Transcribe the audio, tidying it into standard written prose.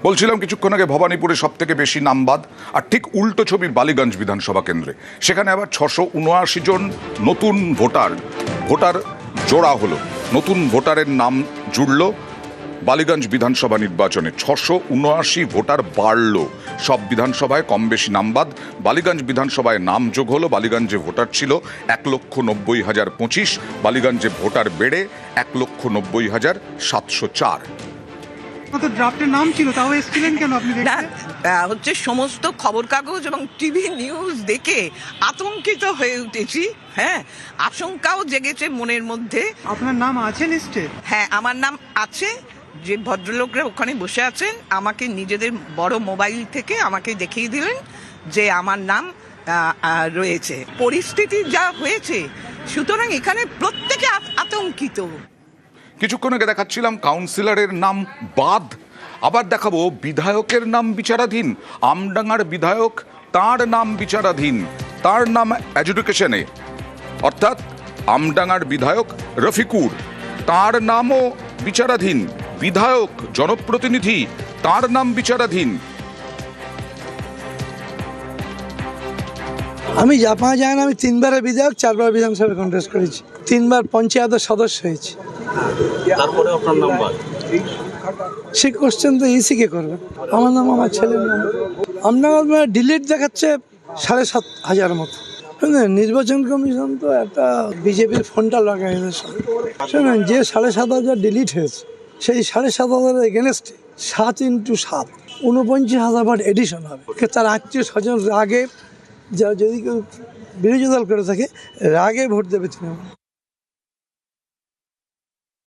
বলছিলাম কিছুক্ষণ আগে ভবানীপুরে সব থেকে বেশি নামবাদ, আর ঠিক উল্টো ছবি বালিগঞ্জ বিধানসভা কেন্দ্রে। সেখানে আবার 679 জন নতুন ভোটার জোড়া হলো, নতুন ভোটারের নাম জুড়ল বালিগঞ্জ বিধানসভা নির্বাচনে। 679 ভোটার বাড়ল। সব বিধানসভায় কম বেশি নামবাদ। বালিগঞ্জ বিধানসভায় নাম যোগ হলো। বালিগঞ্জে ভোটার ছিল 1,90,025, বালিগঞ্জে ভোটার বেড়ে 1,90,704। ড্রাফটের নাম ছিল, তাও এসেছিলেন কেন আপনি না, দেখতে? হচ্ছে সমস্ত খবর কাগজ এবং টিভি নিউজ দেখে আতঙ্কিত হয়ে উঠেছি। হ্যাঁ, আশঙ্কাও জেগেছে মনের মধ্যে। আপনার নাম আছে লিস্টে? হ্যাঁ, আমার নাম আছে। যে ভদ্রলোকরা ওখানে বসে আছেন আমাকে নিজেদের বড় মোবাইল থেকে আমাকে দেখিয়ে দিলেন যে আমার নাম রয়েছে। পরিস্থিতি যা হয়েছে, সুতরাং এখানে প্রত্যেকে আতঙ্কিত। কিছুক্ষণ আগে দেখাচ্ছিলাম কাউন্সিলরের নাম বাদ, আবার দেখাবো বিধায়কের নাম বিচারাধীন। আমডাঙ্গার বিধায়ক, তার নাম বিচারাধীন, তার নাম অ্যাডজুডিকেশনে। অর্থাৎ আমডাঙ্গার বিধায়ক রফিকুর, তার নামও বিচারাধীন। বিধায়ক, জনপ্রতিনিধি, তার নাম বিচারাধীন। আমি জাপা যায় না। আমি 3বারের বিধায়ক, 4বার বিধানসভা কন্টেস্ট করেছি, 3বার পঞ্চায়েতের সদস্য হয়েছি। তারপরে আপনার নাম বাদ। সে কোশ্চেন তো ইসিকে করবে। আমার নাম আমার ছেলের নাম। আপনার ডিলিট দেখাচ্ছে 7,500 মতো। শুনুন, নির্বাচন কমিশন তো একটা বিজেপির ফোনটা লাগাই। শুনুন, যে 7,500 ডিলিট হয়েছে, সেই 7,500 এগেনস্টে 7 × 7 49,000 ভোট এডিশন হবে। তার আত্মীয় স্বজন রাগে, যদি কেউ বিরোধী দল করে থাকে, রাগে ভোট দেবে তৃণমূল।